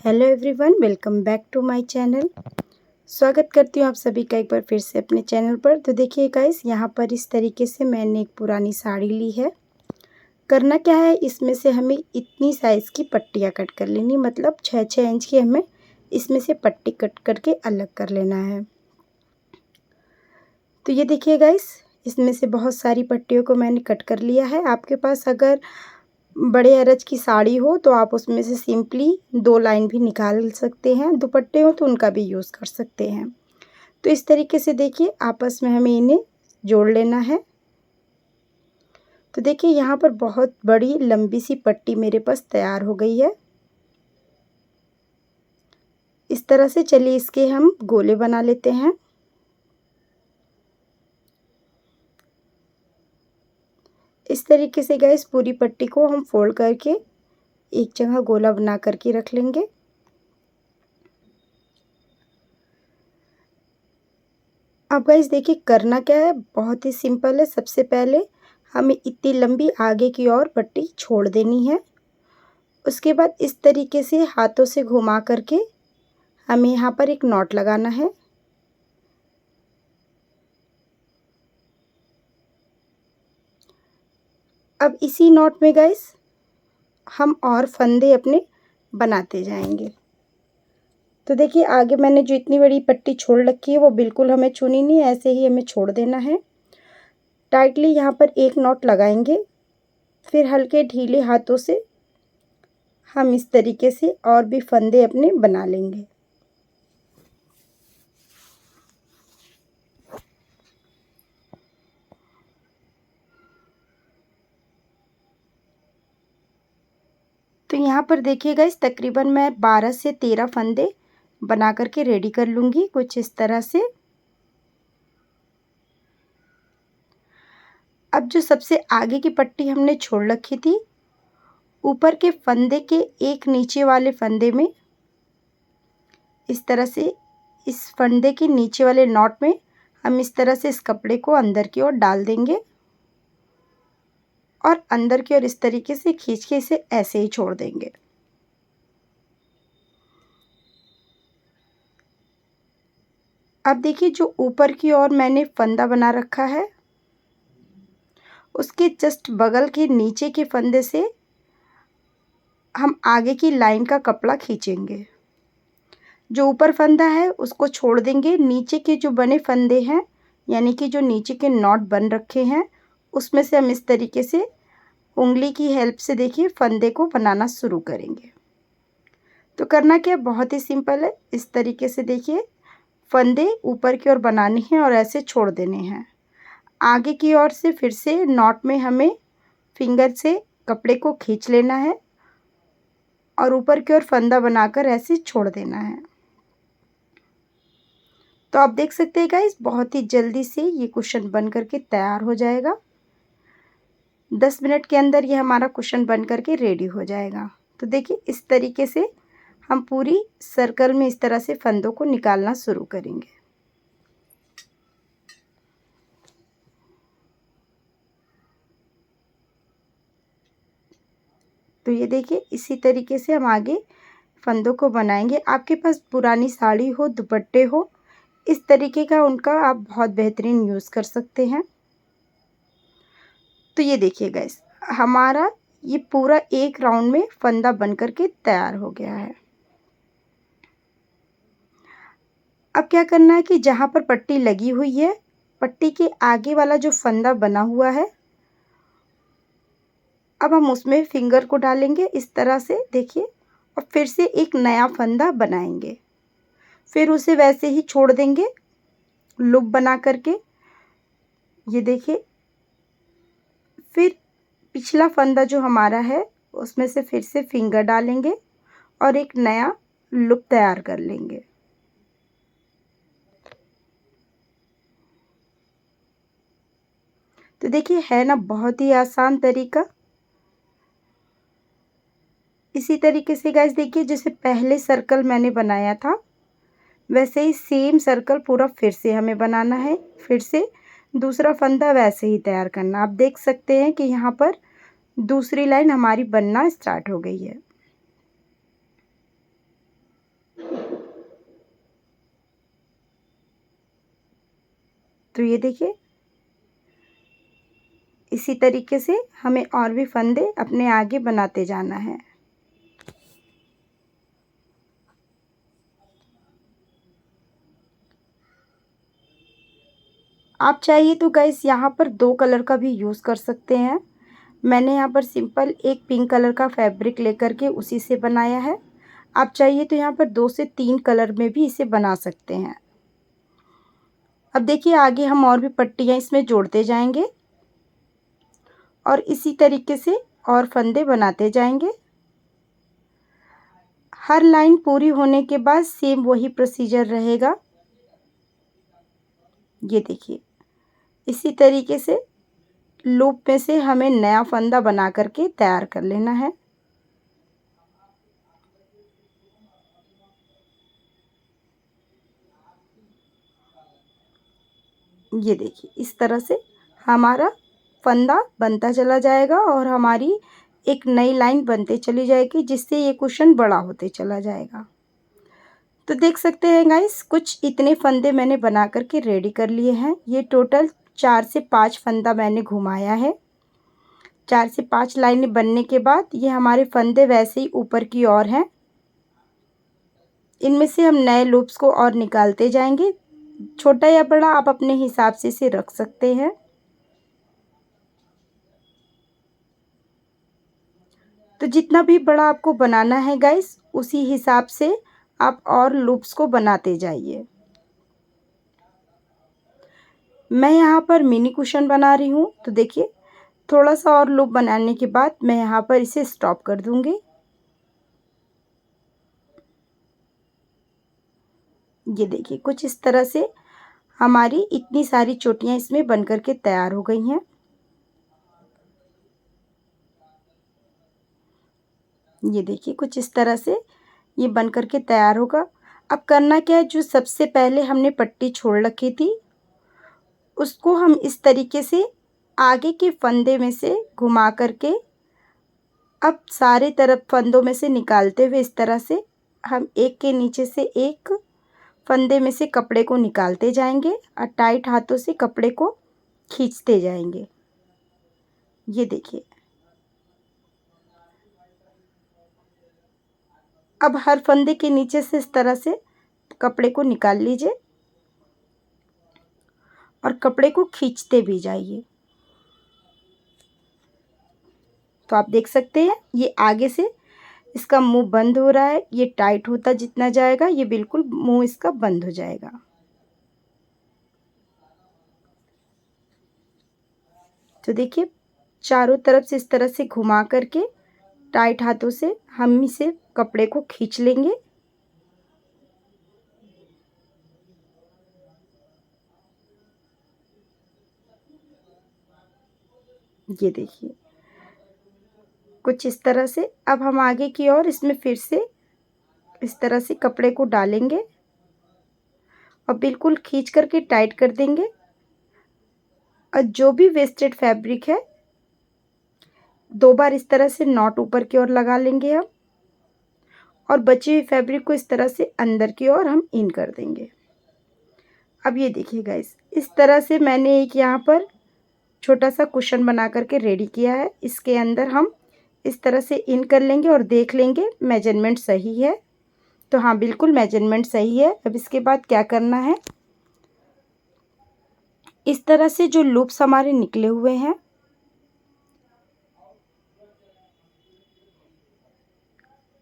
Hello everyone, welcome back to my channel. स्वागत करती हूँ आप सभी का एक बार फिर से अपने चैनल पर। तो देखिए गाइस, यहाँ पर इस तरीके से मैंने एक पुरानी साड़ी ली है। करना क्या है, इसमें से हमें इतनी साइज़ की पट्टियाँ कट कर लेनी, मतलब 6-6 इंच की हमें इसमें से पट्टी कट करके अलग कर लेना है। तो ये देखिए गाइस, इसमें से बहुत सारी पट्टियों को मैंने कट कर लिया है। आपके पास अगर बड़े अरज की साड़ी हो तो आप उसमें से सिंपली 2 लाइन भी निकाल सकते हैं। दुपट्टे हो तो उनका भी यूज़ कर सकते हैं। तो इस तरीके से देखिए आपस में हमें इन्हें जोड़ लेना है। तो देखिए यहाँ पर बहुत बड़ी लंबी सी पट्टी मेरे पास तैयार हो गई है। इस तरह से चलिए इसके हम गोले बना लेते हैं। इस तरीके से गाइस पूरी पट्टी को हम फोल्ड करके एक जगह गोला बना करके रख लेंगे। अब गाइस देखिए करना क्या है, बहुत ही सिंपल है। सबसे पहले हमें इतनी लंबी आगे की ओर पट्टी छोड़ देनी है। उसके बाद इस तरीके से हाथों से घुमा करके हमें यहाँ पर एक नॉट लगाना है। अब इसी नॉट में गाइस हम और फंदे अपने बनाते जाएंगे। तो देखिए आगे मैंने जो इतनी बड़ी पट्टी छोड़ रखी है वो बिल्कुल हमें छूनी नहीं है, ऐसे ही हमें छोड़ देना है। टाइटली यहाँ पर एक नॉट लगाएंगे, फिर हल्के ढीले हाथों से हम इस तरीके से और भी फंदे अपने बना लेंगे। तो यहाँ पर देखिएगा इस तकरीबन मैं 12 से 13 फंदे बना करके रेडी कर लूँगी कुछ इस तरह से। अब जो सबसे आगे की पट्टी हमने छोड़ रखी थी, ऊपर के फंदे के एक नीचे वाले फंदे में इस तरह से, इस फंदे के नीचे वाले नॉट में हम इस तरह से इस कपड़े को अंदर की ओर डाल देंगे और अंदर की ओर इस तरीके से खींच के इसे ऐसे ही छोड़ देंगे। अब देखिए जो ऊपर की ओर मैंने फंदा बना रखा है, उसके जस्ट बगल के नीचे के फंदे से हम आगे की लाइन का कपड़ा खींचेंगे। जो ऊपर फंदा है उसको छोड़ देंगे, नीचे के जो बने फंदे हैं यानी कि जो नीचे के नॉट बन रखे हैं उसमें से हम इस तरीके से उंगली की हेल्प से देखिए फंदे को बनाना शुरू करेंगे। तो करना क्या, बहुत ही सिंपल है। इस तरीके से देखिए फंदे ऊपर की ओर बनाने हैं और ऐसे छोड़ देने हैं। आगे की ओर से फिर से नॉट में हमें फिंगर से कपड़े को खींच लेना है और ऊपर की ओर फंदा बनाकर ऐसे छोड़ देना है। तो आप देख सकते हैं गाइस, बहुत ही जल्दी से ये कुशन बन करके तैयार हो जाएगा। 10 मिनट के अंदर ये हमारा कुशन बन करके रेडी हो जाएगा। तो देखिए इस तरीके से हम पूरी सर्कल में इस तरह से फंदों को निकालना शुरू करेंगे। तो ये देखिए इसी तरीके से हम आगे फंदों को बनाएंगे। आपके पास पुरानी साड़ी हो, दुपट्टे हो, इस तरीके का उनका आप बहुत बेहतरीन यूज़ कर सकते हैं। तो ये देखिए गाइस, हमारा ये पूरा एक राउंड में फंदा बन करके तैयार हो गया है। अब क्या करना है कि जहाँ पर पट्टी लगी हुई है, पट्टी के आगे वाला जो फंदा बना हुआ है, अब हम उसमें फिंगर को डालेंगे इस तरह से देखिए, और फिर से एक नया फंदा बनाएंगे। फिर उसे वैसे ही छोड़ देंगे लूप बना करके। ये देखिए फिर पिछला फंदा जो हमारा है उसमें से फिर से फिंगर डालेंगे और एक नया लूप तैयार कर लेंगे। तो देखिए है ना बहुत ही आसान तरीका। इसी तरीके से गाइस देखिए जैसे पहले सर्कल मैंने बनाया था वैसे ही सेम सर्कल पूरा फिर से हमें बनाना है। फिर से दूसरा फंदा वैसे ही तैयार करना। आप देख सकते हैं कि यहाँ पर दूसरी लाइन हमारी बनना स्टार्ट हो गई है। तो ये देखिए, इसी तरीके से हमें और भी फंदे अपने आगे बनाते जाना है। आप चाहिए तो गाइस यहाँ पर 2 कलर का भी यूज़ कर सकते हैं। मैंने यहाँ पर सिंपल एक पिंक कलर का फैब्रिक लेकर के उसी से बनाया है। आप चाहिए तो यहाँ पर 2 से 3 कलर में भी इसे बना सकते हैं। अब देखिए, आगे हम और भी पट्टियाँ इसमें जोड़ते जाएंगे और इसी तरीके से और फंदे बनाते जाएंगे। हर लाइन पूरी होने के बाद सेम वही प्रोसीजर रहेगा। ये देखिए, इसी तरीके से लूप में से हमें नया फंदा बना करके तैयार कर लेना है। ये देखिए, इस तरह से हमारा फंदा बनता चला जाएगा और हमारी एक नई लाइन बनते चली जाएगी, जिससे ये कुशन बड़ा होते चला जाएगा। तो देख सकते हैं गाइस, कुछ इतने फंदे मैंने बना करके रेडी कर लिए हैं। ये टोटल 4 से 5 फंदा मैंने घुमाया है। 4 से 5 लाइनें बनने के बाद ये हमारे फंदे वैसे ही ऊपर की ओर हैं। इनमें से हम नए लूप्स को और निकालते जाएंगे। छोटा या बड़ा आप अपने हिसाब से इसे रख सकते हैं। तो जितना भी बड़ा आपको बनाना है गाइस, उसी हिसाब से आप और लूप्स को बनाते जाइए। मैं यहाँ पर मिनी कुशन बना रही हूँ, तो देखिए, थोड़ा सा और लूप बनाने के बाद मैं यहाँ पर इसे स्टॉप कर दूंगी। ये देखिए, कुछ इस तरह से हमारी इतनी सारी चोटियाँ इसमें बन करके तैयार हो गई हैं। ये देखिए, कुछ इस तरह से ये बन करके तैयार होगा। अब करना क्या है, जो सबसे पहले हमने पट्टी छोड़ रखी थी उसको हम इस तरीके से आगे के फंदे में से घुमा करके अब सारे तरफ फंदों में से निकालते हुए इस तरह से हम एक के नीचे से एक फंदे में से कपड़े को निकालते जाएंगे और टाइट हाथों से कपड़े को खींचते जाएंगे। ये देखिए, अब हर फंदे के नीचे से इस तरह से कपड़े को निकाल लीजिए और कपड़े को खींचते भी जाइए। तो आप देख सकते हैं, ये आगे से इसका मुंह बंद हो रहा है। ये टाइट होता जितना जाएगा ये बिल्कुल मुंह इसका बंद हो जाएगा। तो देखिए, चारों तरफ से इस तरह से घुमा करके टाइट हाथों से हम इसे कपड़े को खींच लेंगे। ये देखिए, कुछ इस तरह से अब हम आगे की ओर इसमें फिर से इस तरह से कपड़े को डालेंगे और बिल्कुल खींच करके टाइट कर देंगे। और जो भी वेस्टेड फैब्रिक है 2 बार इस तरह से नॉट ऊपर की ओर लगा लेंगे हम, और बचे हुए फैब्रिक को इस तरह से अंदर की ओर हम इन कर देंगे। अब ये देखिए गाइस, इस तरह से मैंने एक यहाँ पर छोटा सा कुशन बना करके रेडी किया है। इसके अंदर हम इस तरह से इन कर लेंगे और देख लेंगे मेजरमेंट सही है। तो हाँ, बिल्कुल मेजरमेंट सही है। अब इसके बाद क्या करना है, इस तरह से जो लूप्स हमारे निकले हुए हैं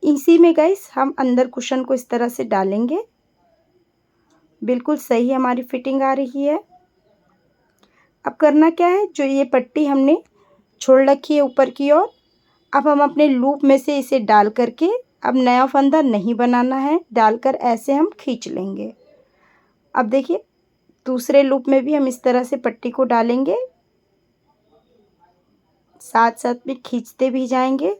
इसी में गाइस हम अंदर कुशन को इस तरह से डालेंगे। बिल्कुल सही हमारी फिटिंग आ रही है। अब करना क्या है, जो ये पट्टी हमने छोड़ रखी है ऊपर की ओर, अब हम अपने लूप में से इसे डाल करके, अब नया फंदा नहीं बनाना है, डालकर ऐसे हम खींच लेंगे। अब देखिए, दूसरे लूप में भी हम इस तरह से पट्टी को डालेंगे, साथ साथ में खींचते भी जाएंगे।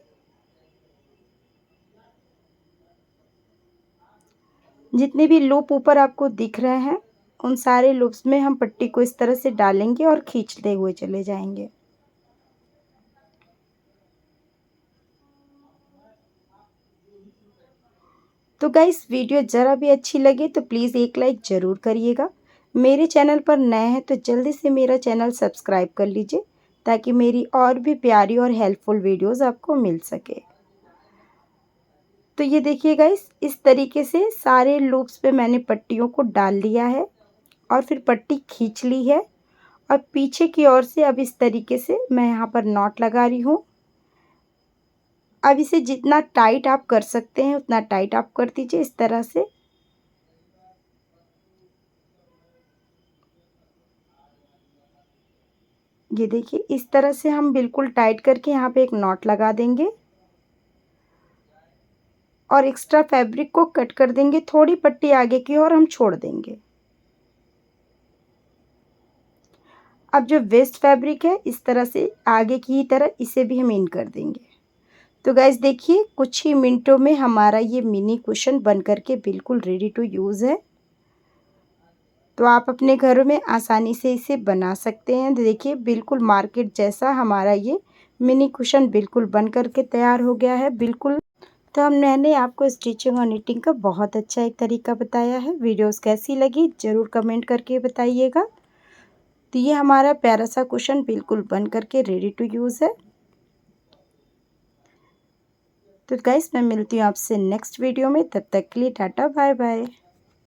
जितने भी लूप ऊपर आपको दिख रहे हैं उन सारे लूप्स में हम पट्टी को इस तरह से डालेंगे और खींचते हुए चले जाएंगे। तो गाइस, वीडियो ज़रा भी अच्छी लगे तो प्लीज़ एक लाइक ज़रूर करिएगा। मेरे चैनल पर नए हैं तो जल्दी से मेरा चैनल सब्सक्राइब कर लीजिए ताकि मेरी और भी प्यारी और हेल्पफुल वीडियोस आपको मिल सके। तो ये देखिए गाइस, इस तरीके से सारे लूप्स पे मैंने पट्टियों को डाल लिया है और फिर पट्टी खींच ली है और पीछे की ओर से अब इस तरीके से मैं यहाँ पर नॉट लगा रही हूँ। अब इसे जितना टाइट आप कर सकते हैं उतना टाइट आप कर दीजिए इस तरह से। ये देखिए, इस तरह से हम बिल्कुल टाइट करके यहाँ पे एक नॉट लगा देंगे और एक्स्ट्रा फैब्रिक को कट कर देंगे। थोड़ी पट्टी आगे की ओर हम छोड़ देंगे। अब जो वेस्ट फैब्रिक है इस तरह से आगे की ही तरह इसे भी हम इन कर देंगे। तो गाइस देखिए, कुछ ही मिनटों में हमारा ये मिनी कुशन बन करके बिल्कुल रेडी टू यूज़ है। तो आप अपने घरों में आसानी से इसे बना सकते हैं। देखिए, बिल्कुल मार्केट जैसा हमारा ये मिनी कुशन बिल्कुल बन करके तैयार हो गया है बिल्कुल। तो मैंने आपको स्टिचिंग और निटिंग का बहुत अच्छा एक तरीका बताया है। वीडियोस कैसी लगी ज़रूर कमेंट करके बताइएगा। तो ये हमारा प्यारा सा कुशन बिल्कुल बन करके रेडी टू यूज़ है। तो गाइस, मैं मिलती हूँ आपसे नेक्स्ट वीडियो में। तब तक के लिए टाटा बाय बाय।